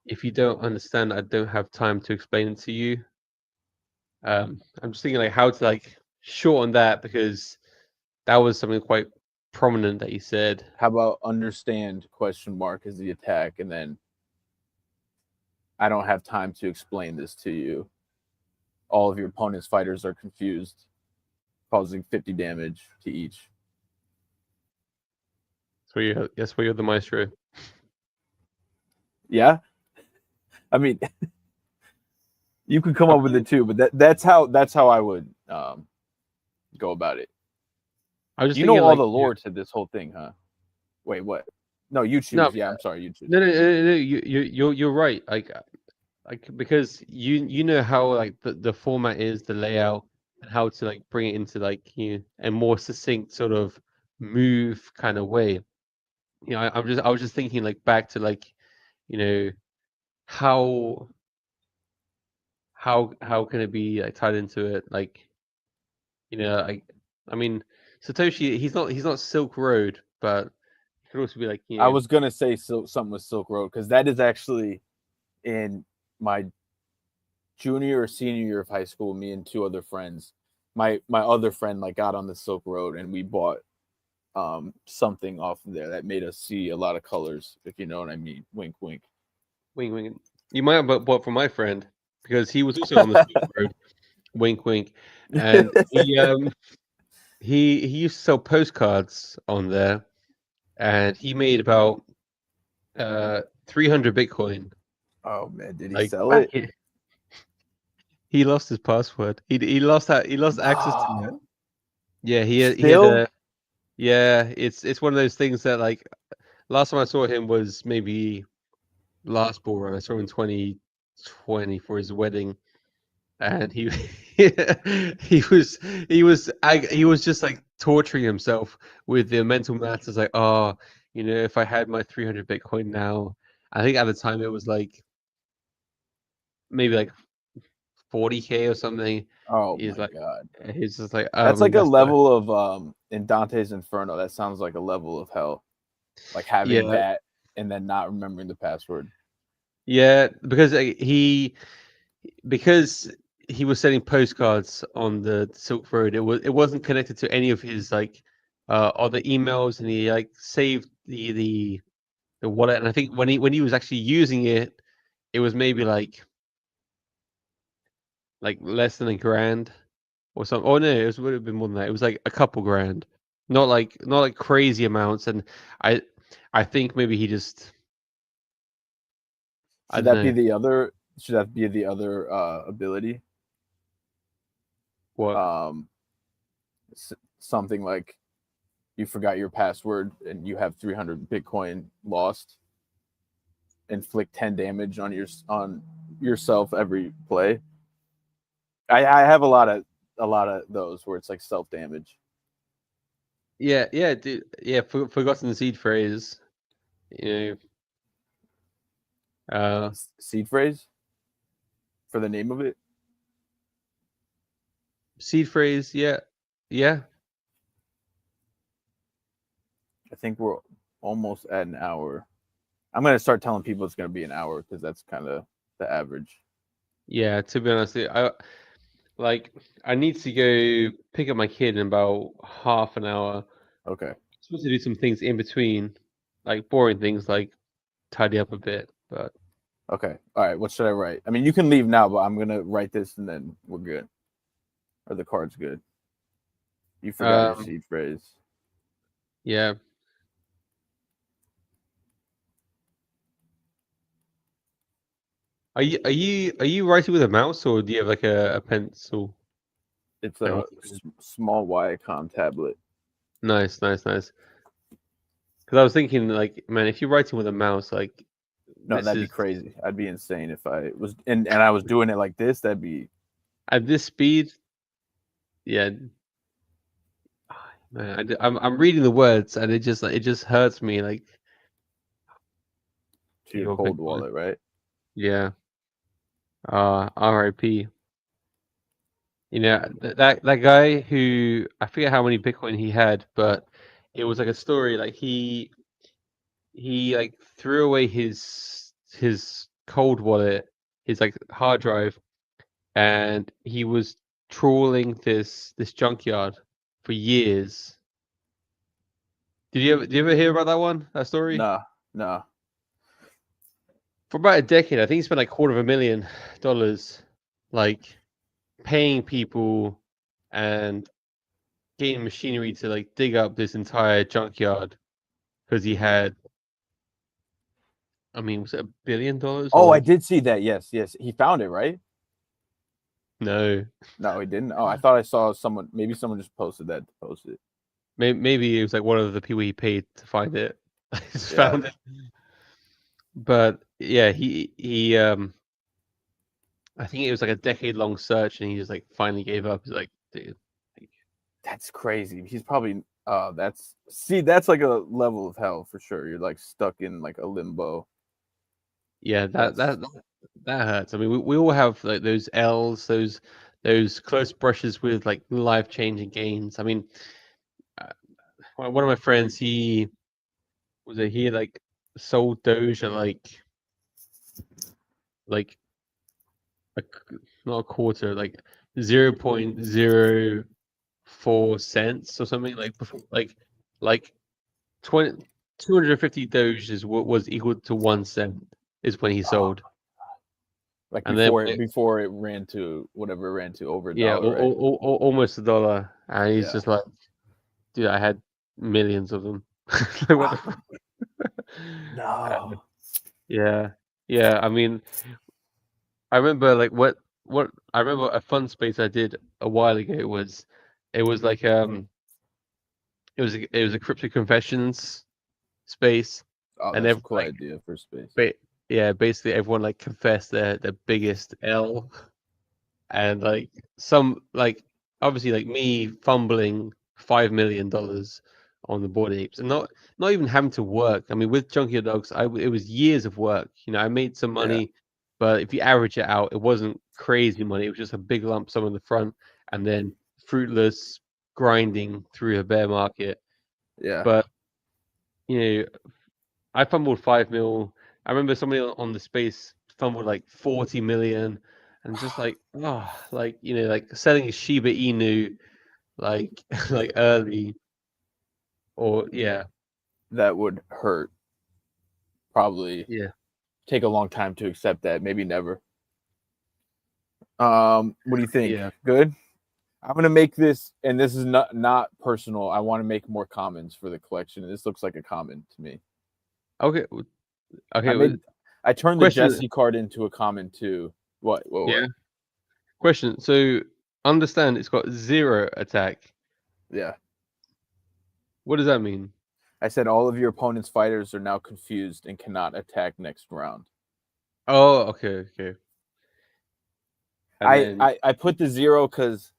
if you don't understand, I don't have time to explain it to you. I'm just thinking like how to like shorten that because that was something quite prominent that he said. How about understand question mark is the attack, and then I don't have time to explain this to you. All of your opponent's fighters are confused, causing 50 damage to each. That's where you're the maestro. Yeah, I mean, you could come I up with it too, but that's how I would go about it. I was just You know thinking all like the lore to this whole thing, huh? Wait, what? No, you no, choose. Yeah, I'm sorry, you choose. no. You're right. Like because you know how like the format is, the layout, and how to like bring it into like a more succinct sort of move kind of way. I was just thinking like back to like you know how how can it be like tied into it like like I mean Satoshi he's not Silk Road, but it could also be like I was gonna say something with Silk Road because that is actually in my junior or senior year of high school. Me and two other friends. My other friend like got on the Silk Road and we bought something off of there that made us see a lot of colors, if you know what I mean. Wink, wink. wing wing. You might have bought from my friend because he was also on the Silk Road. Wink wink, and he used to sell postcards on there, and he made about 300 Bitcoin. Oh man, did he Like sell back it? in, he lost his password. He lost that. He lost access to it. No. Yeah, he had Still? a yeah. It's one of those things that like last time I saw him was maybe last bull run. I saw him in 2020 for his wedding, and he he was just like torturing himself with the mental maths. It's like, oh, if I had my 300 Bitcoin now, I think at the time it was like maybe like 40K or something. Oh He's my like, god. he's just like, That's like a that's the level of in Dante's Inferno. That sounds like a level of hell. Like having yeah, that and then not remembering the password. yeah, because he was sending postcards on the Silk Road. It wasn't connected to any of his like other emails, and he like saved the wallet. And I think when he was actually using it, it was maybe like less than a grand or something. Oh no, would have been more than that. It was like a couple grand, not like crazy amounts. And I I think maybe he just I Should don't that be know the other should that be the other ability? what. Um something like you forgot your password and you have 300 Bitcoin lost. Inflict 10 damage on yourself every play. I have a lot of those where it's like self damage. Yeah, dude. Yeah, forgotten seed phrase. You Seed phrase for the name of it. seed phrase. Yeah. I think we're almost at an hour. I'm gonna start telling people it's gonna be an hour because that's kind of the average. Yeah, to be honest, I need to go pick up my kid in about half an hour. Okay. Supposed to do some things in between, like boring things like tidy up a bit. But Okay. All right. What should I write? I mean, you can leave now, but I'm gonna write this and then we're good. Or the card's good. You forgot your seed phrase. yeah. Are you writing with a mouse or do you have like a pencil? It's Like, a small Wacom tablet. nice, nice, nice. Because I was thinking, like, man, if you're writing with a mouse, like, No, this that'd be is crazy. I'd be insane if I was and I was doing it like this. That'd be at this speed. Yeah, man, I'm reading the words and it just hurts me. Like, to your okay, cold wallet, right? yeah. R.I.P. You know that guy who I forget how many Bitcoin he had, but it was like a story. Like he like threw away his cold wallet, his like hard drive, and he was trawling this junkyard for years. Did you ever hear about that one? That story? Nah, nah. For about a decade, I think he spent like $250,000, like paying people and getting machinery to like dig up this entire junkyard because he had, I mean, was it $1 billion or Oh, I like did see that. Yes, yes. He found it, right? no? No, he didn't. Oh, I thought I saw someone. Maybe someone just posted that to post it. Maybe it was like one of the people he paid to find it. Just Yeah, found it. But yeah, he I think it was like a decade-long search, and he just like finally gave up. He's like, dude, like, that's crazy. He's probably. That's like a level of hell for sure. You're like stuck in like a limbo. yeah, that That's that that hurts. I mean, we all have like those L's, those close brushes with like life-changing gains. I mean, uh, one of my friends, he like sold Doge at like not a quarter, like 0.04 cents or something like before, like 20 250 Doge is what was equal to 1 cent is when he oh, sold, like and then before it ran to whatever it ran to over a yeah, dollar, right? almost $1, and he's Yeah. just like, dude, I had millions of them. Like, what the fuck? No. Yeah, yeah. I mean, I remember like what I remember a fun space I did a while ago was it was like it was a crypto confessions space, Oh, and that's a everyone cool like idea for space. yeah, basically everyone like confessed their biggest L, and like some like obviously like me fumbling $5 million on the board apes and not even having to work. I mean, with Junkie Dogs, it was years of work. You know, I made some Yeah. money, but if you average it out, it wasn't crazy money. It was just a big lump sum in the front, and then fruitless grinding through a bear market. Yeah. But you know, I fumbled 5 mil. I remember somebody on the space fumbled like 40 million, and just like like like selling Shiba Inu like like early, or yeah, That would hurt. Probably yeah, take a long time to accept that. Maybe never. What do you think? yeah. Good. I'm gonna make this, and this is not personal. I want to make more commons for the collection. This looks like a common to me. Okay, I okay. made, I turned the Question, Jesse card into a common too. What? yeah, question. So understand it's got 0 attack. Yeah. What does that mean? I said all of your opponent's fighters are now confused and cannot attack next round. Oh, okay, okay. And then I put the 0 because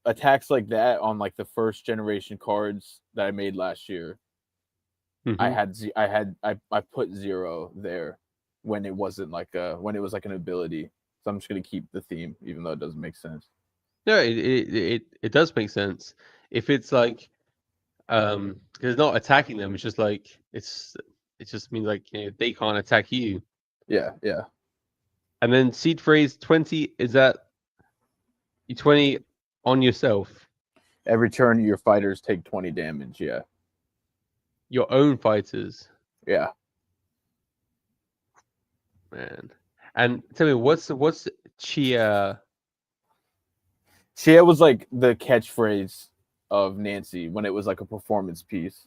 attacks like that on like the first generation cards that I made last year, mhm. I put 0 there when it wasn't like when it was like an ability. So I'm just gonna keep the theme, even though it doesn't make sense. No, it does make sense if it's like because it's not attacking them. It's just like it just means like they can't attack you. Yeah, yeah. And then seed phrase 20, is that you 20 on yourself, Every turn, your fighters take 20 damage. Yeah, your own fighters, yeah. man. And tell me, what's Chia? Chia was like the catchphrase of Nancy when it was like a performance piece,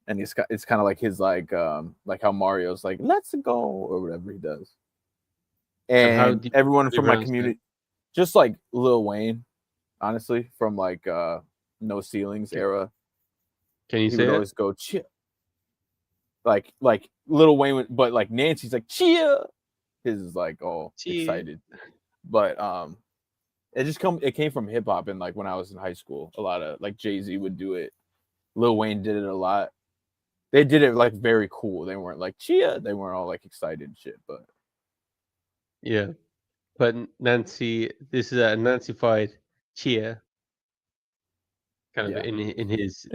and it's kind of like his like how Mario's like "Let's go" or whatever he does. And how And do everyone you from my pronounce it? community, just like Lil Wayne, honestly, from like No Ceilings era, Can you he say would it? always go Chia. Like Lil Wayne, but like Nancy's like Chia. His is like all Chia. excited, but it came from hip hop, and like when I was in high school, a lot of like Jay-Z would do it. Lil Wayne did it a lot. They did it like very cool. They weren't like Chia. They weren't all like excited and shit. But Yeah. But Nancy, this is a Nancy-fied Chia, kind of yeah, in his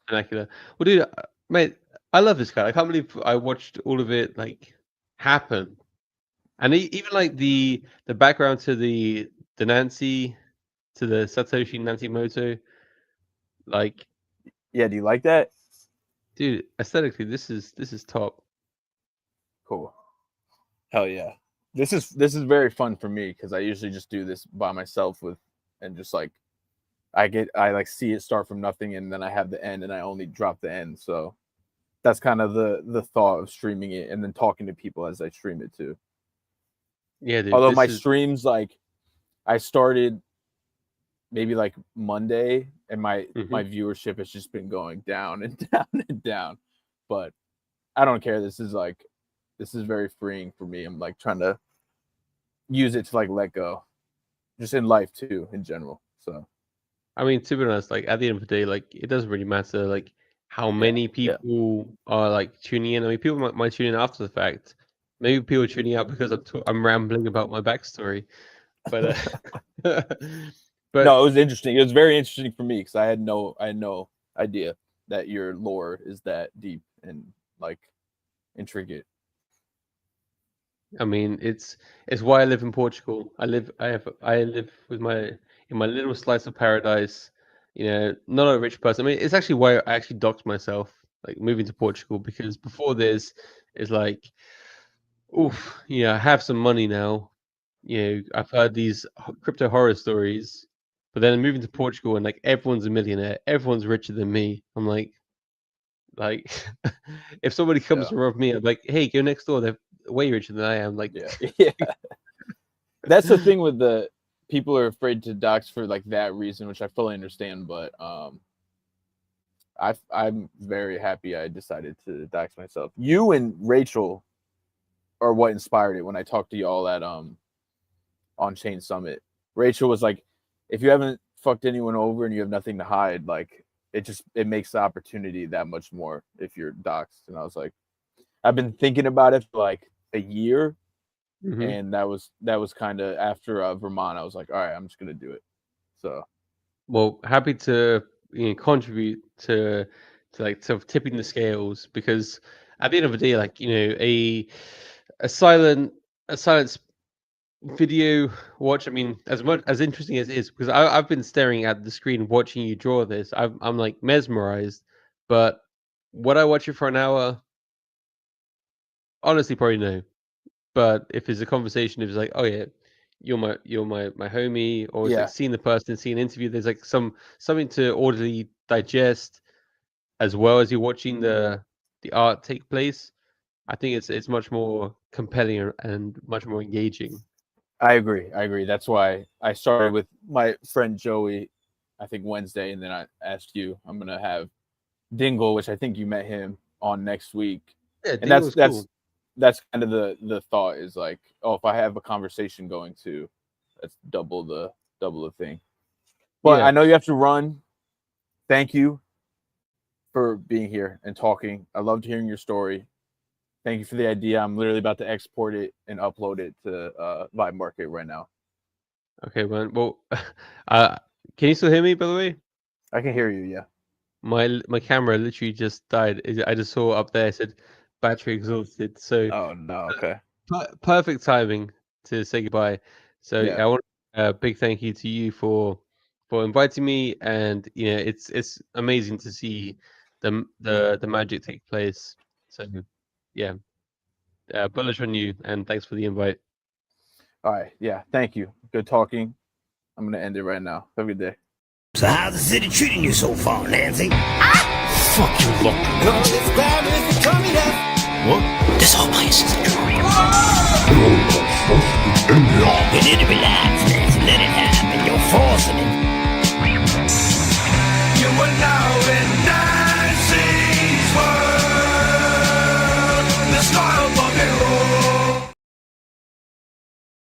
vernacular. Well, dude, mate, I love this guy. I can't believe I watched all of it like happen, and even like the background to the Nancy, to the Satoshi Nantimoto, like, yeah. Do you like that? dude, aesthetically, this is top. Cool. Hell yeah. This is very fun for me because I usually just do this by myself with and just like I like see it start from nothing and then I have the end and I only drop the end. So that's kind of the thought of streaming it and then talking to people as I stream it too. Yeah, dude, Although this my is. streams like I started maybe like Monday and my Mhm. viewership has just been going down and down and down. But I don't care. This is very freeing for me. I'm like trying to use it to like let go. Just in life too, in general. So I mean, to be honest, like at the end of the day, like it doesn't really matter like how yeah, many yeah. people are like tuning in. I mean, people might tune in after the fact. Maybe people are tuning out because I'm rambling about my backstory. But but No, it was interesting. It was very interesting for me because I had no idea that your lore is that deep and like intricate. I mean, it's why I live in Portugal. I live with my in my little slice of paradise. You know, not a rich person. I mean, it's actually why I actually docked myself, like moving to Portugal, because before this, it's like, oof, yeah, I have some money now. You know, I've heard these crypto horror stories, but then moving to Portugal and like everyone's a millionaire, everyone's richer than me. I'm like, if somebody comes Yeah, to rob me, I'm like, hey, go next door. They're way richer than I am. Like, yeah, yeah. That's the thing with the people are afraid to dox for like that reason, which I fully understand. But I'm very happy I decided to dox myself. You and Rachel are what inspired it when I talked to y'all at on Chain Summit. Rachel was like, if you haven't fucked anyone over and you have nothing to hide, like it makes the opportunity that much more if you're doxxed. And I was like, I've been thinking about it for like a year, mhm. and that was kind of after Vermont. I was like, all right, I'm just gonna do it. So Well, happy to contribute to like sort of tipping the scales, because at the end of the day, like, a silent a silent video watch. I mean, as much as interesting as it is, because I've been staring at the screen watching you draw this. I'm like mesmerized, but would I watch it for an hour? Honestly, probably no. But if it's a conversation, if it's like, oh yeah, you're my homie, or it's like yeah, seeing the person, seeing an interview, there's like something to orderly digest as well as you're watching the art take place. I think it's much more compelling and much more engaging. I agree. I agree. That's why I started with my friend Joey, I think Wednesday, and then I asked you. I'm gonna have Dingle, which I think you met him on next week, Yeah, and that's Dingle's that's cool. that's kind of the thought is like, oh, if I have a conversation going to, that's double the thing. But Yeah. I know you have to run. Thank you for being here and talking. I loved hearing your story. Thank you for the idea. I'm literally about to export it and upload it to Vibe Market right now. Okay, man. Well, uh, can you still hear me, by the way? I can hear you. Yeah. My camera literally just died. I just saw up there, it said battery exhausted. So Oh no. Okay. perfect timing to say goodbye. So Yeah. I want a big thank you to you for inviting me, and it's amazing to see the magic take place. So yeah, bullish on you, and thanks for the invite. All right. Yeah. Thank you. Good talking. I'm gonna end it right now. Have a good day. So how's the city treating you so far, Nancy? Fuck you, look. What? This whole place is a dream. Hello, that's supposed to be India. You need to relax, Nancy. Let it happen. You're forcing it.